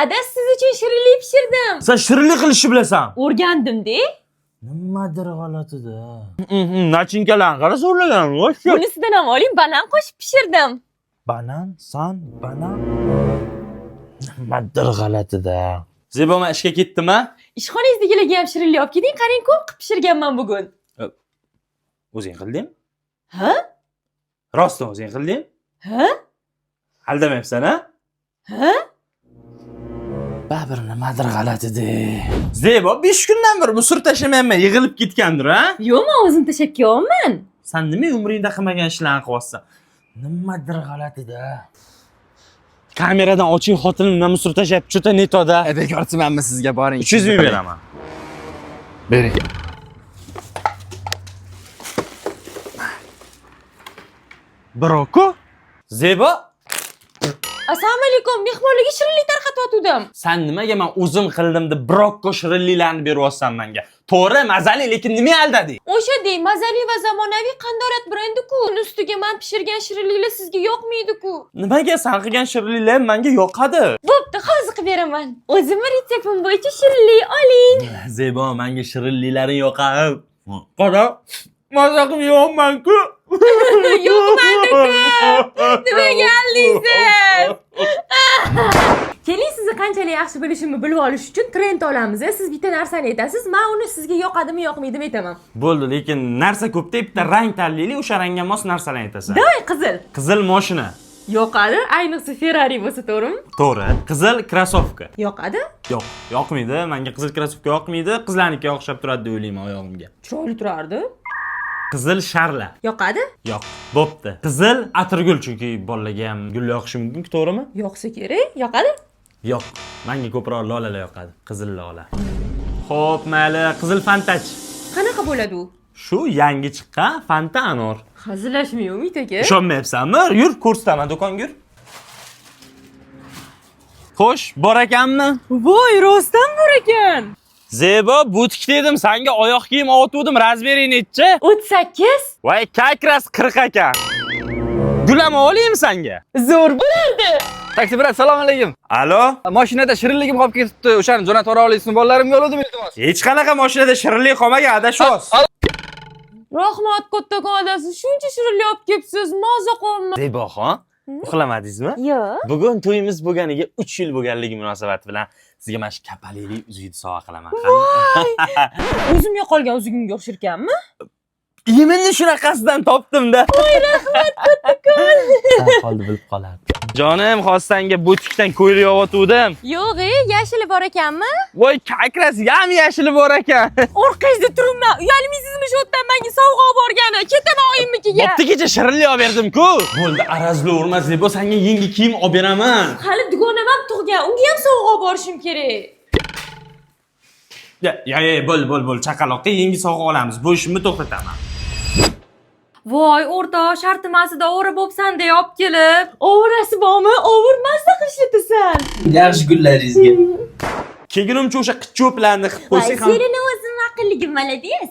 Ada siz uchun shirinlik pishirdim. Sen shirinlik qilishni bilasan. O'rgandim-da. Nimadir g'alatida. Nachinkalarni qara zo'rlagan. Bunisidan ham oling, banan qo'shib pishirdim. Banan. Nimadir g'alatida. Zebo, men ishga ketdimmi? Ishxonangizdagilarga ham shirinlik olib keting, qarang ko'p qilib pishirganman bugun. O'zing qilding? Ha? Rostdan o'zing qilding? Ha? Aldamayapsan-a? Ha? Baribir nimadir g'alatida. Zebo, 5 kundan beri bu sur tashlamayapman, yig'ilib ketgandir, ha? Yo'q, men o'zim tashlab kelyapman. Sen nima umringda qilmagan ishlarni qilyapsan? Nimadir g'alatida. Kameradan oching, xotinim nima musur tashlab cho'ta netoda. Bekorchimanmi sizga, boring. 300 ming beraman. Bering. Broko? Zebo? Assalomu alaykum, mehmonlarga shirinlik tarqatayotgandim. Sen nimaga men o'zim qildim deb brokko shirinliklarni beryapsan menga? To'g'ri, mazali, lekin nima aldading? O'shadek mazali va zamonaviy qandolat brendi-ku. Ustiga men pishirgan shirinliklar sizga yoqmaydi-ku. Nimaga sen qilgan shirinliklar menga yoqadi? Bo'pti, hozir qilib beraman. O'zimning retseptim bo'yicha shirinlik oling. Zebo, menga shirinliklaring yoqadi. Qara, maza qilib yeyapman-ku. Yo'qmanda-ku. Nimaga aldingiz? Keling, sizni qanchalik yaxshi bilishimni bilib olish uchun trend olamiz. Siz bitta narsani aytasiz, men uni sizga yoqadimi, yoqmaydimi aytaman. Bo'ldi, lekin narsa ko'pda bitta rang tanlaylik, o'sha rangga mos narsalarni aytasan. Davay, qizil. Qizil mashina. Yoqadi, ayniqsa Ferrari bo'lsa, to'g'rimi? To'g'ri. Qizil krossovka. Yoqadi? Yo'q, yoqmaydi. Menga qizil krossovka yoqmaydi. Qizlarnikiga o'xshab turadi deb o'ylayman oyog'imga. Chiroyli turardi. Qizil sharla. Yoqadi? Yo'q, bo'pti. Qizil atirgul, chunki bolaga ham gul yoqishi mumkin, to'g'rimi? Yoqsa kerak. Yoqadi? Yo'q, menga ko'proq lolalar yoqadi. Qizil lola. Xo'p, mayli, qizil fantach. Qanaqa bo'ladi u? Shu yangi chiqqan Fanta Anor. Hazillashmay Umid aka. Ishonmayapsanmi? Yur, ko'rsataman, do'konga yur. Xo'sh, bor ekanmi? Voy, rostdan bor ekan. Zebo, butik dedim, senga oyoq kiyim oltuvdim, razmeri nechi? 38. Voy, kakras 40 ekan. Gulam olaymi senga? Zo'r bo'lardi. Taksi brat, salom alaykum. Alo? Mashinada shirinligim qolib ketibdi. O'shani jo'natib yubora olasizmi? Bolalarimga yo'lladim iltimos. Hech qanaqa mashinada shirinlik qolmagan, adashyapsiz. Rahmat kattakon adasi, shuncha shirinlik olib kelibsiz, maza qolma. Zeboxon, uxlamadingizmi? Yo'q. Bugun to'yimiz bo'lganiga 3 yil bo'lganligi munosabati bilan sizga mana shu kapalili uzukni sovg'a qilaman. O'zimga qolgan uzugimga o'xshirkanmi? Yeminni shunaqasidan topdim-da. Voy, rahmat kattakon. Qoldi bilib qolardi. Jonim, xostanga butikdan ko'ylak yopatuvdim. Yo'q, yashili bor ekanmi? Voy, kakras ham yashili bor ekan. Orqangizda turibman. Uyalmaysizmi shu yerdan menga sovg'a olib borgani? Ketaman oyimnikiga. Bo'pti, kecha shirinlik olib berdim-ku. Bo'ldi, arazli o'rmas deb senga yangi kiyim olib beraman. Hali dugonam ham tug'gan. Unga ham sovg'a olib borishim kerak. Ya, bo'l, chaqaloqqa yangi sovg'a olamiz. Bu ishimni to'xtataman. Voy, o'rtoq, shartmasida o'g'ri bo'psan deb olib kelib. O'g'rasi bormi? O'g'irmasda qishlatasan. Yaxshi kunlaringizga. Kelgunimcha o'sha qicho'plarni qilib qo'ysak ham. Sening o'zing aqlligim malades.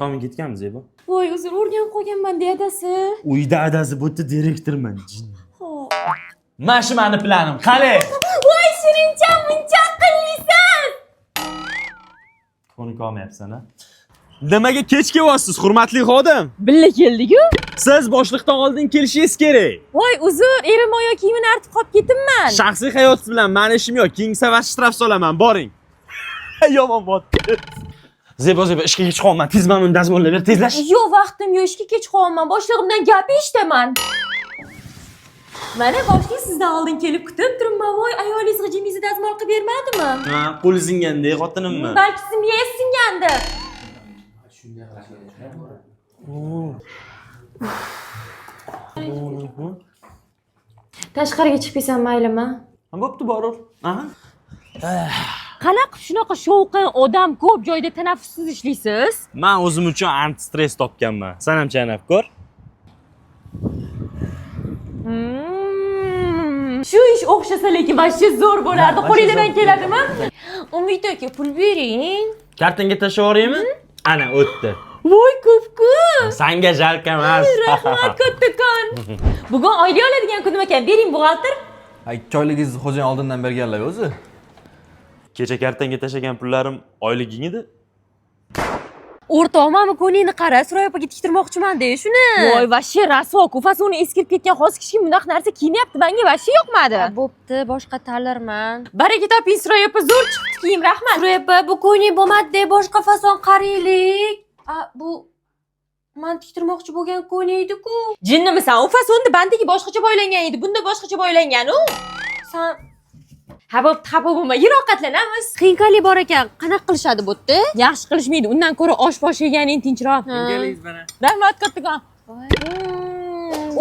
Tomi ketganmiz, Zebo. Voy, uzr, o'rganib qolganman deyadasi. Uyda adasi bo'tdi, direktorman. Mana shu meni planim. Qani? Voy, shirincha muncha aqllisan. Ko'nik olmayapsan-a? Nimaga kech kelyapsiz, hurmatli xodim? Billa keldik-ku. Siz boshliqdan oldin kelishingiz kerak. Voy, uzr, erim oyoq kiyimini artib qolib ketibman. Shaxsiy hayotingiz bilan meni ishim yo'q. Keyin safar shtraf solaman, boring. Yomon bo'pti. Zebo, ishga kech qolma. Tez mana uni dazmollab ber, tezlash. Yo'q, vaqtim yo'q, ishga kech qolman. Boshlig'imdan gap eshitaman. Mana boshliq sizdan oldin kelib kutib turibman. Voy, ayolingiz g'ijimingizni dazmol qilib bermadimi? Ha, qo'li singandek xotinimmi? Balki simga singandir. Tashqariga chiqib kelsam maylimi? Bo'pti, borur. Aha. Qanaqa shunaqa shovqin, odam ko'p joyda tanaffussiz ishlaysiz? Men o'zim uchun anti-stress topganman. Sen ham chanab ko'r. Shu ish o'xshasa lekin vashcha zo'r bo'lardi. Qo'lingizdan keladimi? Umid aka, pul bering. Kartanga tashlab yuboraymi? Ana, o'tdi. Voy, ko'p-ku. Senga jalq emas. Rahmat kattakon. Bugun oylik oladigan kunim ekan. Bering, buxgalter. Ikki oyligingizni xo'jayin oldindan berganlar o'zi. Kecha kartanga tashlagan pullarim oyliging edi. O'rtoq, mana ko'ningni qara, Suroyopaga tiktirmoqchiman-da, shuni. Voy, vashshi rasvo, fasoni eskirib ketgan hozir hech kim bunaqa narsa kiyinyapti, menga vashshi yoqmadi. Bo'pti, boshqa tanlarman. Baraka toping, Suroyopa, zo'r chiqdi kiyim, rahmat. Suroyopa, bu ko'yning bo'lmadi, boshqa fason qaraylik. Bu men tiktirmoqchi bo'lgan ko'ynakdi-ku. Jinnimisan? U fasonni bandagi boshqacha boylangan edi, bunda boshqacha boylangan-u. Sen Habib, bo'lma, yiroqatlanamiz. qiynqali bor ekan, qanaqa qilishadi bu yerda? Yaxshi qilishmaydi, undan ko'ra osh-posh yeganing tinchroq. Rahmat kattakon.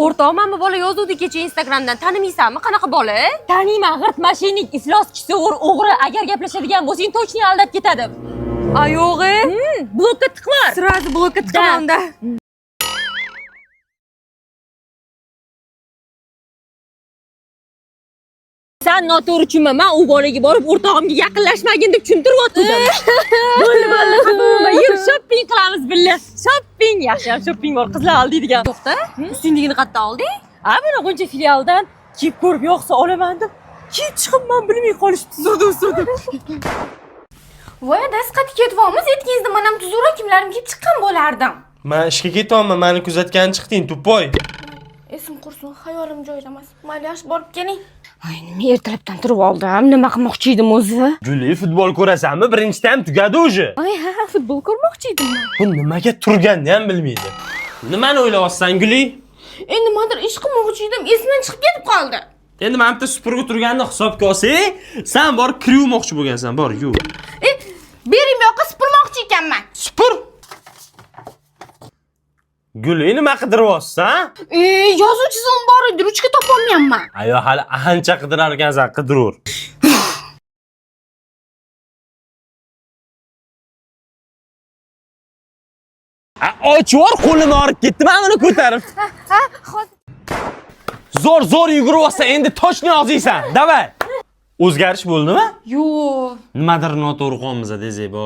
O'rtoq, mana bu bola yozuvdi kecha Instagramdan. Tanimaysanmi? Qanaqa bola? Taniyman, g'irt mashinik, iflos kichik o'g'ri, agar gaplashadigan bo'lsang, точно aldab ketadi. Ayog'i? Blokka tiqlar. Sirazi blokka tiqaman unda. Sen noto'g'richimi? Men u bolaga borib o'rtog'imga yaqinlashmagin deb tushuntiryotgandim. Bo'ldi, xafa yur, shopping qilamiz billa. Shopping, yaxshi shopping bor, qizlar oldigan. To'xta, ustingligini qayerdan olding? Mana G'uncha filialdan kiyib ko'rib yoqsa olaman deb. Kiyib chiqib men bilmay qolishdi, surdim. Voy, dasqati ketyapmiz, etkingizda men ham tuzura kimlarim kiyib chiqqan bo'lardim. Men ishga ketyapman, meni kuzatgan chiqding, tupoy. Esim qursin, xayolim joyida emas. Mayli, yaxshi borib keling. Ay, nima ertalabdan turib oldim? Nima qilmoqchi edim o'zi? Guli, futbol ko'rasanmi? Birinchi taym tugadi o'zi. Ay, ha, futbol ko'rmoqchi edim. Bu nimaga turganini ham bilmaydi. Nimani o'ylayapsan, Guli? Endi nimadir ish qilmoqchi edim, esimdan chiqib ketib qoldi. Endi men bitta supurgi turganini hisobga olsang, sen bor kiruvmoqchi bo'lgansan, bor, yu. Bering bu yoqqa supurmoqchi ekanman. Supur. Guli, nima qidiryapsan? Yozuvchisi bor edi, ruchka topolmayapman. Ayo, hali ancha qidirar ekansan, qidirur. Ochvor, qo'limni olib ketdi, men uni ko'tarib. Zo'r yuguryapsan, endi toshni yozaysan. Davay. O'zgarish bo'ldimi? Yo'q. Nimadir noto'g'ri qolmasa, Zebo.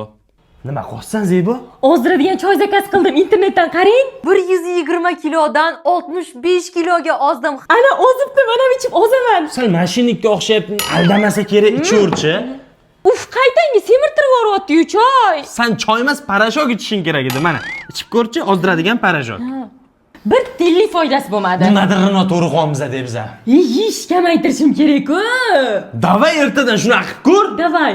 Nima qilsan, Zebo? Ozdiradigan choy zakaz qildim, internetdan qarang. 120 kilodan 65 kiloga ozdim. Ana ozibdi, mana ichib ozaman. Sen mashinnikka o'xshab aldamasa kerak, ichaverchi. Uf, qaytangi semirtirib yuboryapti-yu choy. Sen choy emas, parashok ichishing kerak edi, mana. Ichib ko'rchi, ozdiradigan parashok. Bir tiyinlik foydasi bo'lmadi. Nimadir noto'g'ri qolmasa debsan. Yeyish kamaytirishim kerak-ku. Davay ertadan shunaqa qilib ko'r. Davay.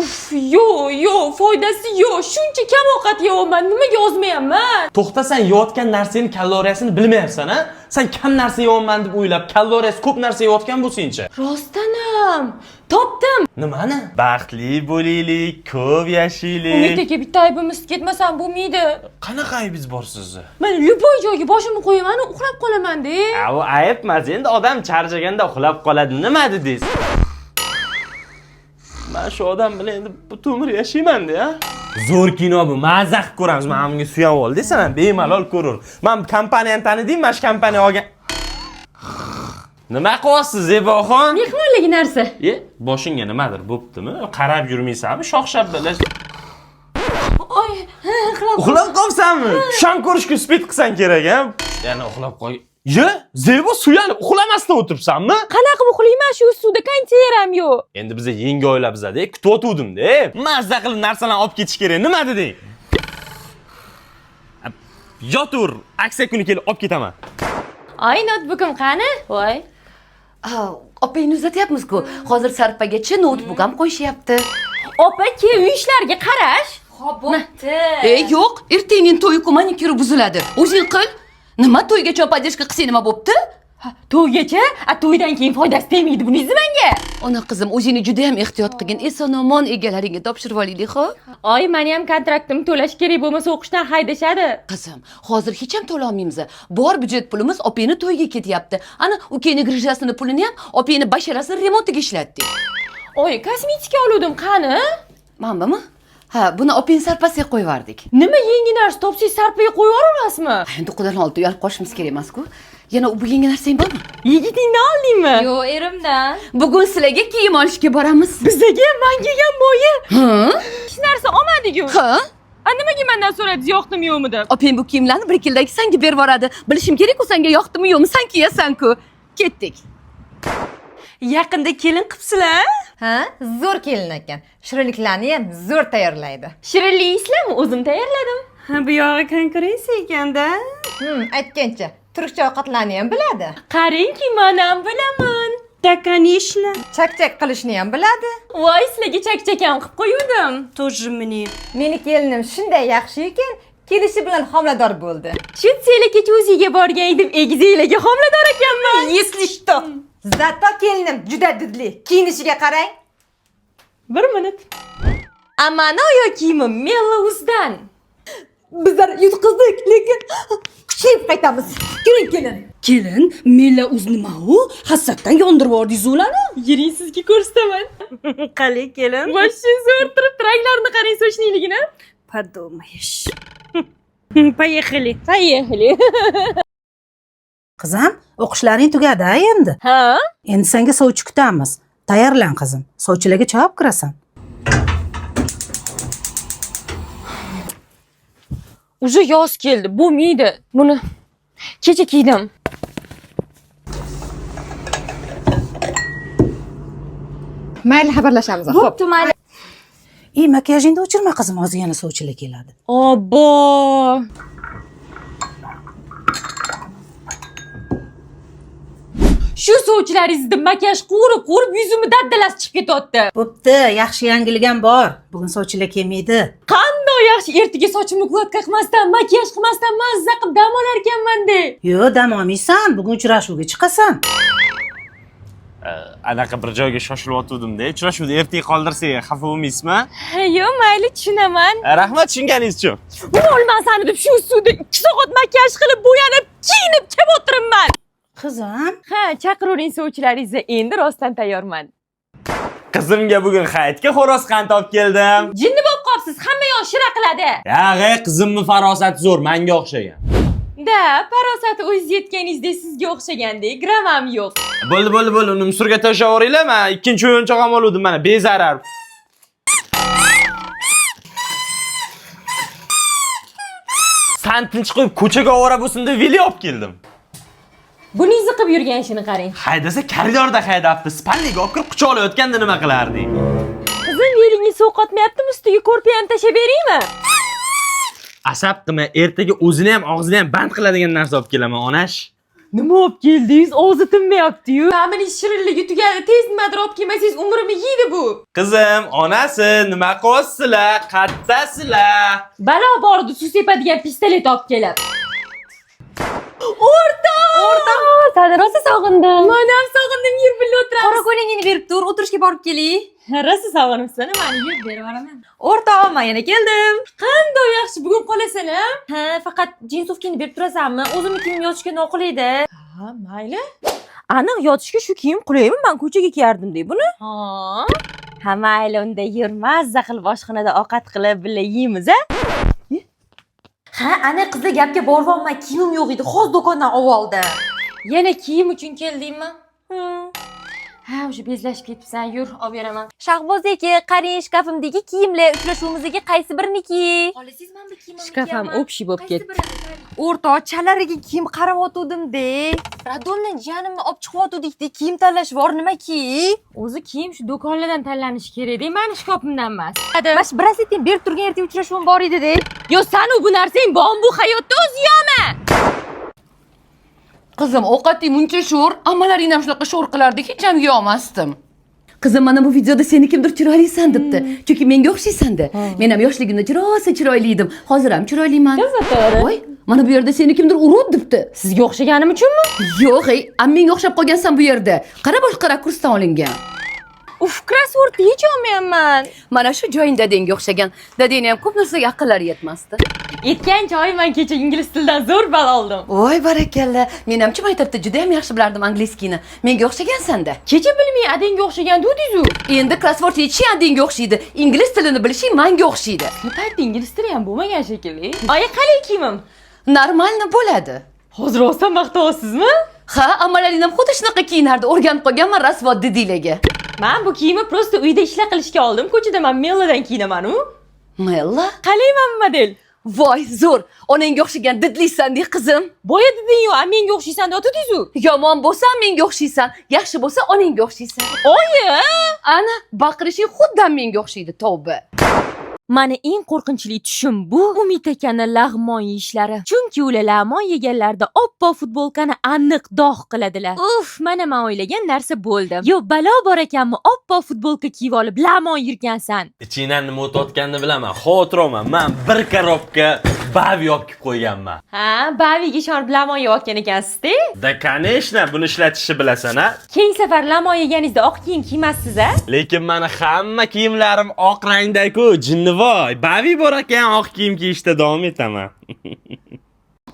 Uf, yo'q, foydasi yo'q. Shuncha kam ovqat yeyapman, nimaga ozmayapman? To'xtasan, yeyotgan narsaning kaloriyasini bilmayapsan, ha? Sen kam narsa yeyapman deb o'ylab, kaloriyasi ko'p narsa yeyotgan bo'lsangchi. Rostdanam. Topdim. Nimani? Baxtli bo'laylik, ko'p yashaylik. Umid aka, bitta aybimiz ketmasam bo'lmaydi. Qanaqa aybingiz bor sizni? Men любой joyga boshimni qo'yaman, uxlab qolaman-da. Bu ayb emas, endi odam charchaganda uxlab qoladi. Nima dedingiz? Men shu odam bilan endi butun umr yashayman-da, ha? Zo'r kino bu, mazza qilib ko'ramiz. Men bunga suyab ol desam, bemalol ko'rur. Men kompaniyani tanidingmi? Mana shu kompaniya olgan. Nima qilyapsiz, Zeboxon? Mehmonligi narsa. Boshingga nimadir bo'ptimi? Qarab yurmaysanmi? Shoxshab bilish. Oy, Uxlab qolsanmi? Sham ko'rishga spid qilsan kerak, ha? Yana uxlab qo'y. Zebo suyanib uxlamasdan o'tiribsanmi? Qanaqa uxlayman, shu suvda konditsioner ham yo'q. Endi biza yangi oilabizda, kutayotgandim-da. Mazza qilib narsalarni olib ketish kerak. Nima deding? Yotur, aksiya kuni kelib olib ketaman. Ay, notebookim qani? Voy. Opangni uzatyapmiz-ku. Hozir sarpagacha notebook ham qo'yishyapti. Opa, ke uy ishlariga qarash. Bo'pti. Yo'q, ertaning to'yi-ku manikiri buziladi. O'zing qil. Nima to'yga chopadishga qilsang nima bo'pti? To'ygacha, to'ydan keyin foydasi tegmaydi buningiz menga. Ona qizim, o'zingni juda ham ehtiyot qilgin. Eson-omon egalaringga topshirib olaylik, xo'p? Oy, meni ham kontraktim to'lash kerak bo'lmasa o'qishdan haydashadi. Qizim, hozir hech ham to'la olmaymiz. Bor byudjet pulimiz opangni to'yiga ketyapti. Ana, ukangni grijasini pulini ham opangni basharasini remontiga ishlatdik. Oy, kosmetika oluvdim, qani? Manbami? Ha, buni opang sarpasiga qo'yib yubordik. Nima yangi narsa topsangiz sarpaga qo'yib yuborasizmi? Endi qudan oldi uyalib qolishimiz kerak emas-ku. Yana bu yangi narsang bormi? Yigitingdan oldingmi? Yo'q, erimdan. Bugun sizlarga kiyim olishga boramiz. Bizaga menga ham moyi. Ha? Hech narsa olmadiku. Ha? Nimaga mendan so'raysiz yoqdimi yo'qmi deb? Opang bu kiyimlarni bir yildagi senga berib yuboradi. Bilishim kerak-ku senga yoqdimi yo'qmi, sen kiyasan-ku. Ketdik. Yaqinda kelin qilibsizlar? Ha, zo'r kelin ekan. Shirinliklarni ham zo'r tayyorlaydi. Shirinlik yeysizlarmi? O'zim tayyorladim. Ha, bu yog'i konkurensiya ekanda. Aytgancha, turkcha ovqatlarni ham biladi. Qarangki, men ham bilaman. Конечно. Chak-chak qilishni ham biladi. Voy, sizlarga chak-chak ham qilib qo'yuvdim. Тоже мне. Meni kelinim shunday yaxshi ekan, kelishi bilan homilador bo'ldi. Shu sela kecha o'ziga borgan edim, egizaklarga homilador ekanman. Если что. Zato kelinim juda didli. Kiyinishiga qarang. Bir minut. Amana oyoq kiyimim Mellouzdan. Bizlar yutqizdik, lekin kuchayib qaytamiz. Keling, kelin. Kelin, mella o'z nima u? Hasaddan yondirib yubordingiz ularni. Yuring, sizga ko'rsataman. Qalay kelin. Boshni zo'r turibdi, ranglarini qarang, sochniligini. Подумаешь. Поехали. Поехали. Qizim, o'qishlaring tugadi endi. Ha? Endi senga sovchi kutamiz. Tayyorlan qizim. Sovchilarga javob kirasan. Уже yoz keldi, bo'lmaydi. Buni kecha kiydim. Mayli, xabarlashamiz. Xo'p. Bo'pti, mayli. Makiyajingni o'chirma qizim, hozir yana sovchilar keladi. Obbo. Shu sovchilaringizni makiyaj qurib yuzimni daddalasi chiqib ketyapti. Bo'pti, yaxshi yangilik ham bor. Bugun sovchilar kelmaydi. Qanday yaxshi, ertaga sochimni ukladka qilmasdan, makiyaj qilmasdan mazza qilib dam olar ekanman-da. Yo'q, dam olmaysan. Bugun uchrashuvga chiqasan. Anaqa bir joyga shoshilayotgandim-da. Uchrashuvni ertaga qoldirsak, xafa bo'lmaysizmi? Yo'q, mayli, tushunaman. Rahmat tushunganingiz uchun. Bo'lman sani deb shu suvda 2 soat makiyaj qilib, bo'yanib, kiyinib kelib o'tiribman. Qizim, Ha, chaqiravering sovchilaringizni, endi rostdan tayyorman. Qizimga bugun hayitga xo'roz qand olib keldim. Jinni bo'lib qolibsiz, hamma yoq shira qiladi. Yag'e, qizimning farosati zo'r, menga o'xshagan. Da, farosati o'zingiz yetganingizdek sizga o'xshagandek, gram ham yo'q. Bo'ldi, uni musorga tashlaveringlar, men ikkinchi o'yinchoq ham oldim, mana bezarar. San tinch qo'yib ko'chaga ovora bo'lsin deb video olib keldim. Buning ziqib yurgan ishini qarang. Haydasa koridorda haydabdi, spalniga olib kirib quchoqlayotganda nima qilarding? Qizim, yelingiz sovqotmayaptimi? Ustiga ko'rpa ham tashlab beraymi? Asab qilma, ertaga o'zini ham og'zini ham band qiladigan narsa olib kelaman, onash. Nima olib keldingiz? Og'zi tinmayapti-yu. Ta'mini shirinligi tugadi. Tez nimadir olib kelmasangiz umrimni yeydi bu. Qizim, onasi, nima qilyapsizlar? Qattasizlar. Balo bordi, suv sepadigan pistolet olib kelib. O'rta! Seni rosa sog'indim. Men ham sog'indim, yur birga o'tiramiz. Qora ko'ylagingni berib tur, o'tirishga borib keling. Rosa sog'inibsan, meni yur berib yuboraman. O'rtog'im, men yana keldim. Qanday yaxshi bugun qolasan, ha? Ha, faqat jinsovkani berib turasanmi? O'zimnikini yozishga noqulaydi. Ha, mayli. Aniq yotishga shu kiyim qulaymi? Men ko'chaga kiyardim-da buni. Ha, mayli, unda yur, mazza qilib oshxonada ovqat qilib birga yeymiz-a? Ha, ana qizlar gapga borvolmay, kiyimim yo'q edi. Hozir do'kondan olib oldi. Yana kiyim uchun keldingmi? Ha, o'sha bezlashib ketibsan. Yur, olib beraman. Shahboz aka, qarang, shkafimdagi kiyimlar uchrashuvimizga qaysi biriniki? Xohlasangiz, men bu kiyimimni Shkafam общий bo'lib ketdi. O'rtoq, chalariga kiyim qaravotgandim-da. Radondan jiyanimni olib chiqyotgandik-da, kiyim tanlash bor nimaki? O'zi kiyim shu do'konlardan tanlanishi kerak-da, meni shkafimdan emas. Bash brasleting berib turgan ertaga uchrashuvim bor edi-da. Yo, sen bu narsang bormi bu hayotda o'zi yo'qmi? Qizim, ovqating muncha sho'r, ammalaring ham shunaqa sho'r qilardi, hech ham yo'qmasdim. Qizim, mana bu videoda seni kimdir chiroylisan debdi. Chunki menga o'xshaysan-da. Men ham yoshligimda rosa chiroyli edim. Hozir ham chiroyliman. To'g'ri. Voy, mana bu yerda seni kimdir urib debdi. Sizga o'xshaganim uchunmi? Yo'q, menga o'xshab qolgansan bu yerda. Qara boshqa rakursdan olingan. Uf, krasvortni hech olmayapman. Mana shu joying dadangga o'xshagan. Dadangni ham ko'p narsaga aqllari yetmasdi. Yetgan joyi men kecha ingliz tilidan zo'r ball oldim. Voy, barakalla. Men ham maktabda juda ham yaxshi bilardim angliyskini. Menga o'xshagansan-da. Kecha bilmay adangga o'xshagan dediz-ku. Endi krasvort yechish adangga o'xshaydi. Ingliz tilini bilishing menga o'xshaydi. Bu paytda ingliz tili ham bo'lmagan shekilli. Oyi, qalay kiyimim? Normalni bo'ladi. Hozir rostdan maqtayapsizmi? Ha, ammalaring ham xuddi shunaqa kiyinardi. O'rganib qolganman rasvo didiylarga. Men bu kiyimni prosta uyda ishlar qilishga oldim. Ko'chada men Melladan kiyinaman-u. Mayalla. Qalayman model. Voy, zo'r. Onangga o'xshagan didlisan-dek qizim. Boya deding-yu, a menga o'xshaysan deb otdingiz-ku. Yomon bo'lsa menga o'xshaysan, yaxshi bo'lsa onangga o'xshaysan. Oyi! Ana, baqirishing xuddi menga o'xshaydi, tavba. Mani eng qo'rqinchli tushum bu Umid akani lag'mon yeyishlari. Chunki ular lag'mon yeganlarda oppoq futbolkani aniq dog' qiladilar. Uf, mana men o'ylagan narsa bo'ldi. Yo, balo bor ekanmi, oppoq futbolka kiyib olib lag'mon yurgansan. Ichingdan nima o'tayotganini bilaman. Xotiraman. Men bir korobka bavi yopib qo'yganman. Ha, baviga ishonib lag'mon yeyotgan ekansiz-da? Da, конечно, buni ishlatishni bilasan, a? Keyingi safar lag'mon yeganingizda oq kiyim kiymassiz-a? Lekin meni hamma kiyimlarim oq rangda-ku, jinnivoy. Bavi bor ekan, oq kiyim kiyishda davom etaman.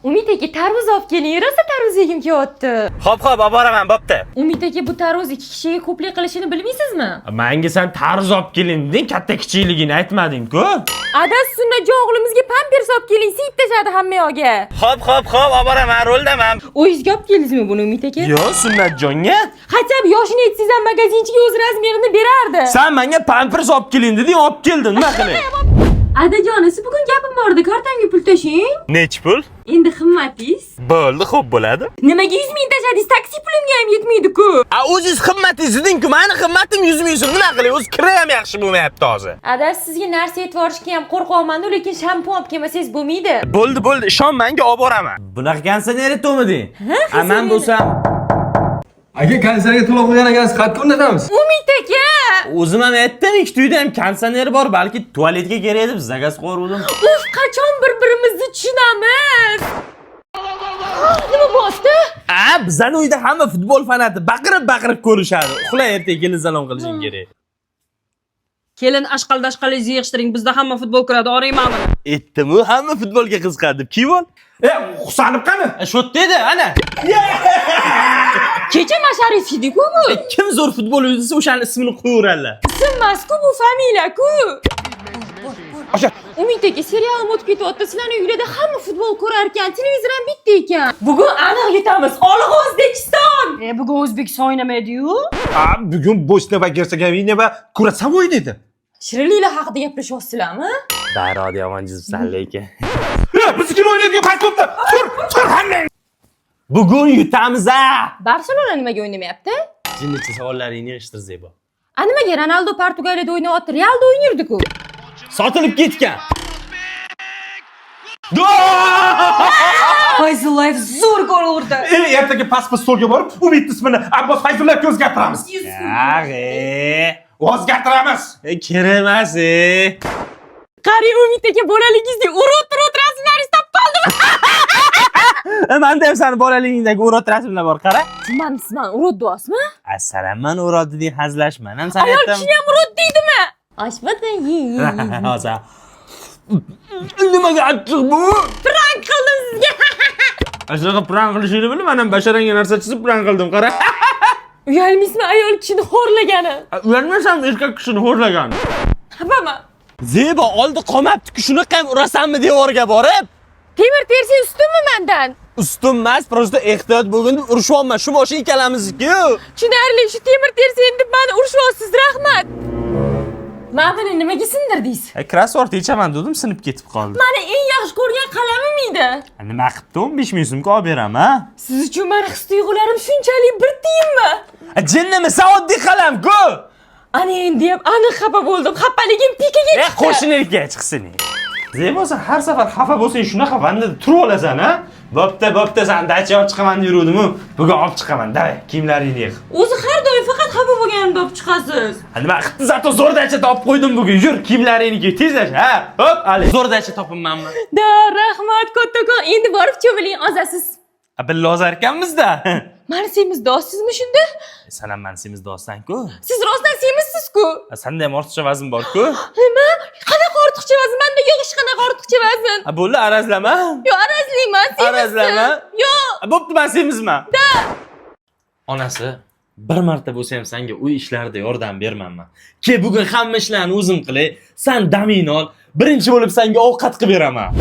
Umid aka, tarvuz olib keling, rosa tarvuz yegim kelyapti. Hop, olib boraman, bo'pti. Umid aka, bu tarvuz ikki kishiga ko'plik qilishini bilmaysizmi? Menga sen tarvuz olib keling deding, katta kichikligini aytmading-ku. Adas sunnajon o'g'limizga pampers olib keling, siyib tashadi hamma yoqga. Hop, olib boraman, roldaman. O'yingizga olib keldingizmi buni Umid aka? Yo, Sunnatjonga. Hattab yoshini aytsangiz ham magazinchiga o'z razmerini berardi. Sen menga pampers olib keling deding, olib kelding, nima qilay? Adajonisi, bugun gapim bor edi, kartamga pul tashing. Nech pul? Endi qimmatingiz. Bo'ldi, xo'p bo'ladi. Nimaga 100 ming tashadingiz? Taksi pulimga ham yetmaydi-ku. A, o'zingiz qimmatingiz deding-ku, meni qimmatim 100 ming so'm. Nima qilay? O'z kira ham yaxshi bo'lmayapti hozir. Adas, sizga narsa yetib olishga ham qo'rqyapman-ku, lekin shampun olib kelmasangiz bo'lmaydi. Bo'ldi, ishon menga olib boraman. Bunaqa konsertni to'miding? A, men bo'lsam Aka, konsertga to'lab qo'ygan ekansiz, qattiq o'rnatamiz. Umid aka! o'zim ham aytdim, ikkita uyda ham konditsioner bor, balki tualetga kerak edi, zakaz qo'yardim. Uf, qachon bir-birimizni tushunamiz? Nima bo'pti? Bizning uyda hamma futbol fanati baqirib ko'rishadi. Uxlay ertaga kelin salom qilishing kerak. Kelin ashqal-dashqalingizni yig'ishtiring, bizda hamma futbol ko'radi, orayman buni. Aytdim-ku, hamma futbolga qiziqadi. Kiyib ol. Husanib qani? Shu yerda, ana. Kecha Masharif edi-ku bu. Kim zo'r futbol o'ynasa, o'shaning ismini qo'yaveradilar. Ismmas-ku, bu familiya-ku. Umid aka, serialim o'tib ketyapti. Sizlarning uylarda hamma futbol ko'rar ekan, televizor ham bitta ekan. Bugun aniq yutamiz. Olg'a O'zbekiston! Bugun O'zbekiston o'ynamaydi-yu. Bugun Bosniya va Gersegovina va Kurasav o'ynaydi. Shirinliklar haqida gaplashyapsizlarmi? Darod yomon jizibsan lekin. Biznikini o'ynaydigan payt bo'ldi. Tur hammang. Bugun yutamiz-a. Barselona nimaga o'ynamayapti? Jinnicha savollaringni yig'ishtir Zebo. Nimaga Ronaldo Portugaliyada o'ynayapti? Realda o'ynardi-ku. Sotilib ketgan. Fayzullayev zo'r gol urdi. Ertaga pasport stolga borib, Umid ismini Abbos Fayzullayevga o'zgartiramiz. O'zgartiramiz. Kerak emas. Qari Umid aka, bolaligingizda urut rasmlaringizni topib qoldimi? Menda ham seni bolaligingdagi urot rasmlar bor, qara. Sizman urut deyapsizmi? Assalam, men urot deding, hazilashman. Ham sen Ayol aytdim. kishi ham urut deydimi? Oshmadan Hozir. Nimaga achchiq bu? prank qildim sizga. Ashaqa prank qilishini bilib, men ham basharangga narsa chizib prank qildim, qara. Uyalmaysizmi ayol kishini xo'rlagani? Ulanmasam erkak kishini xo'rlagan. Xafaman. Zebo oldi qolmabdi-ku, shunaqa ham urasanmi devorga borib? Temir tersi ustunmi mendan? Ustum emas, просто ehtiyot bo'lgin deb urushyapman. Shu boshi ikkalamiz-ku. Tushunarli, shu temir tersi endi meni urishyapsiz, rahmat. Men buni nimaga sindirdingiz? Krasvort yechaman dedim, sinib ketib qoldi. Meni eng yaxshi ko'rgan qalamim edi. Nima qilibdi? 15 ming so'mga olib beraman, ha? Siz uchun meni his-tuyg'ularim shunchalik bir tiyinmi? Jinnimi, sen oddiy qalam-ku. Ana endi ham aniq xafa bo'ldim. Xafaligim pikaga chiqdi. Qo'shnilikka chiqsin. Zebo, sen har safar xafa bo'lsang shunaqa vannada turib olasan, ha? Bo'pti, sen dacha olib chiqaman yuruvdim-ku. Bugun olib chiqaman. Davay, kiyimlaringni yig'. O'zi har doim faqat xafa bo'lganimda olib chiqasiz. Nima qilibdi? Zato zo'r dacha topib qo'ydim bugun. Yur, kiyimlaringni kiy, tezlash, ha? Hop, ali. Zo'r dacha topibmanmi? Da, rahmat kattakon. Endi borib cho'miling, ozasiz. Billa ozar ekanmiz-da. Meni semizda ossizmi shunda? Sen ham meni semizda ossan-ku. Siz rostdan semizsiz-ku. Senda ham ortiqcha vazn bor-ku. Nima? Qanaqa ortiqcha vazn? Menda yo'q hech qanaqa ortiqcha vazn. Bo'ldi, arazlama. Yo'q, arazlayman, semizsiz. Arazlama. Yo'q. Bo'pti, men semizman. Onasi bir marta bo'lsa ham senga uy ishlarida yordam bermanman. Bugun hamma ishlarni o'zim qilay. Sen damingni ol. Birinchi bo'lib senga ovqat qilib beraman.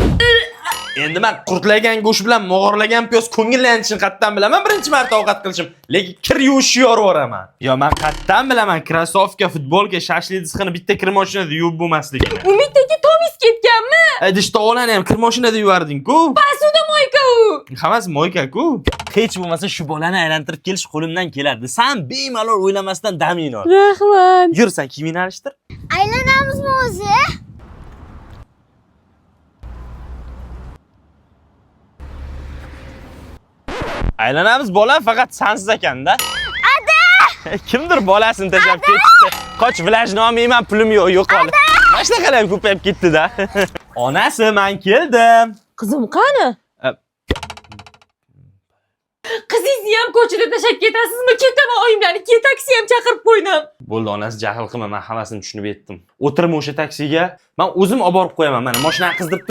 Endi men qurtlagan go'sht bilan mog'orlagan piyoz ko'ngillanishini qattan bilaman, birinchi marta ovqat qilishim. Lekin kir yuvishni yorib yuboraman. Yo, men qattan bilaman, krasovka, futbolka, shashlik disqini bitta kir mashinada yuvib bo'lmasligini. Umid aka, Tomi o'chib ketganmi? Idishda olani ham kir mashinada yuvarding-ku. Pasuda moyka u. Hammasi moyka-ku. Hech bo'lmasa shu bolani aylantirib kelish qo'limdan keladi. Sen bemalol o'ylamasdan daming ol. Rahmat. Yur, sen kiyimingni alishtir. Aylanamizmi o'zi? Aylanamiz, bola faqat sensiz ekanda. Ada! Kimdir bolasini tashlab ketdi. Qoch, vilajni olmayman, pulim yo'q, yo'qoldi. Mana shunaqalar ham ko'payib ketdi-da. Onasi, men keldim. Qizim qani? Qizingizni ham ko'chada tashlab ketasizmi? Ketaman oyimlarni, taksi ham chaqirib qo'ydim. Bo'ldi, onasi, jahl qilma, men hammasini tushunib yetdim. O'tirma o'sha taksiga. Men o'zim olib borib qo'yaman. Mana mashina qizdirib.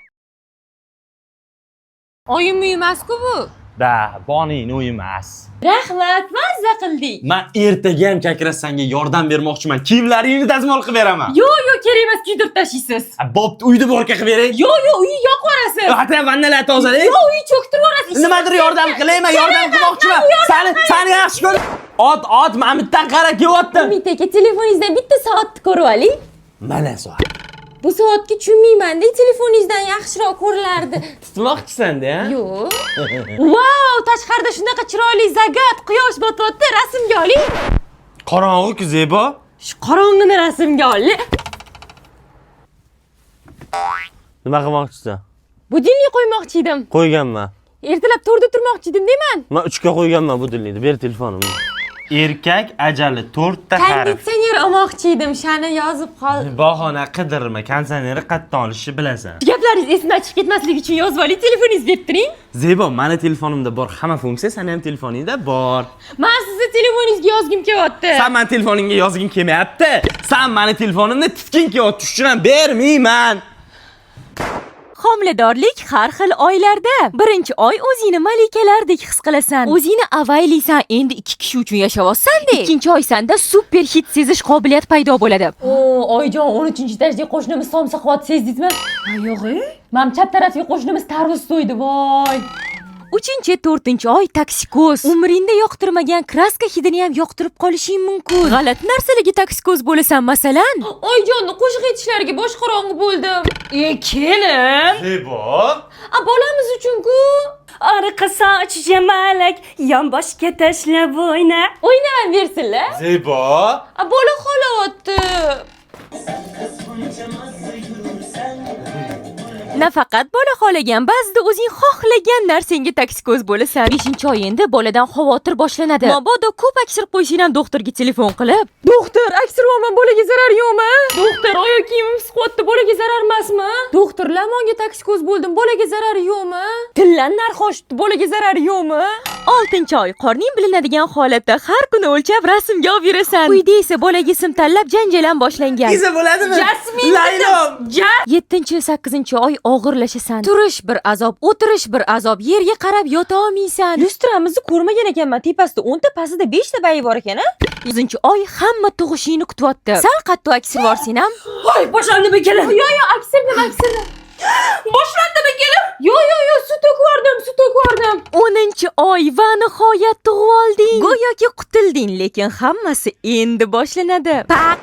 Oyim emas-ku bu. Da, boning uy emas. Rahmat, mazza qildik. Men ertaga ham kakras sanga yordam bermoqchiman. Kiyimlaringni dazmol qilib beraman. Yo'q, kerak emas, kiydirib tashlaysiz. Bo'pti, uyni borka qilib beray. Yo'q, uyni yoqib yuborasiz. Hatta vannalar tozalay. Yo'q, uyni cho'ktirib yuborasiz. Nimadir yordam qilayman, yordam qilmoqchiman. Seni yaxshi ko'rib. Ot, men bittan qara kelyapti. Umid aka, telefoningizdan bitta soatni ko'rib oling. Mana soat. Bu soatga tushunmayman-da, telefoningizdan yaxshiroq ko'rilardi. Tutmoqchisan-da? Yo'q. Vau, tashqarida shunaqa chiroyli zagat, quyosh botyapti, rasmga oling. Qorong'i-ku, Zebo. Shu qorong'ini rasmga oling. Nima qilmoqchisan? Budilnik qo'ymoqchi edim. Qo'yganman. Ertalab to'rda turmoqchi edim, deyman. Men 3 ga qo'yganman budilnikni. Ber telefonimni. Erkak ajali 4 ta harf. Konditsioner olmoqchi edim, shani yozib qol. Bahona qidirma, konditsioneri qayerdan olishni bilasan. Gaplaringiz esimdan chiqib ketmasligi uchun yozib oling, telefoningizni berib turing. Zebo, meni telefonimda bor hamma funksiya, seni ham telefoningda bor. Men sizni telefoningizga yozgim kelyapti. Sen meni telefoningga yozging kelmayapti. Sen meni telefonimni titging kelyapti, shuning uchun bermayman. Homiladorlik har xil oylarda. Birinchi oy o'zingni malikalardek his qilasan. O'zingni avaylaysan, endi 2 kishi uchun yashayapsan-da. Ikkinchi oy senda super hid sezish qobiliyati paydo bo'ladi. Oyjon, 13-etajda qo'shnimiz somsa quvvat sezdingizmi? Yo'q-e. Men chap tarafga qo'shnimiz tarvuz so'ydi, voy. 3-4 oy toksikoz. Umringda yoqtirmagan kraska hidini ham yoqtirib qolishing mumkin. G'alati narsalarga toksikoz bo'lasan, masalan. Oyjonni qo'shiq aytishlariga bosh qorong'i bo'ldim. Kelin. Zebo. Bolamiz uchun-ku. Arqa soch jamalak, yonboshga tashlab o'yna. O'ynab bersinlar. Zebo. Bola xolayapti. Nafaqat bola xolagan, ba'zida o'zing xohlagan narsangga toksikoz bo'lasan. 5-oyingda boladan xavotir boshlanadi. Mabodo ko'p aksirib qo'yishing ham doktorga telefon qilib, "Doktor, aksirmanman, bolaga zarar yo'qmi? Doktor, oyoq kiyimim siqyapti, bolaga zarar emasmi? Doktor, lamonga toksikoz bo'ldim, bolaga zarar yo'qmi? Tillan narxi oshibdi, bolaga zarar yo'qmi?" 6-oy qorning bilinadigan holatda har kuni o'lchab rasmga olib yurasan. Uyda esa bolaga ism tanlab janjal ham boshlangan. Iza bo'ladimi? Jasmin. Laylom. 7-8-oy og'irlashasan. Turish bir azob, o'tirish bir azob, yerga qarab yota olmaysan. Lustramizni ko'rmagan ekanman, tepasida 10 ta, pastida 5 ta bayi bor ekan-a? 9-oy hamma tug'ishingni kutyapti. Sal qattiq aksir borsin ham. Voy, boshlandimi kelin? Yo'q, aksirdim. Boshlandimi kelin? Yo'q, sut to'kvardim. 10-oy va nihoyat tug'ib olding. Go'yoki qutilding, lekin hammasi endi boshlanadi. Paq.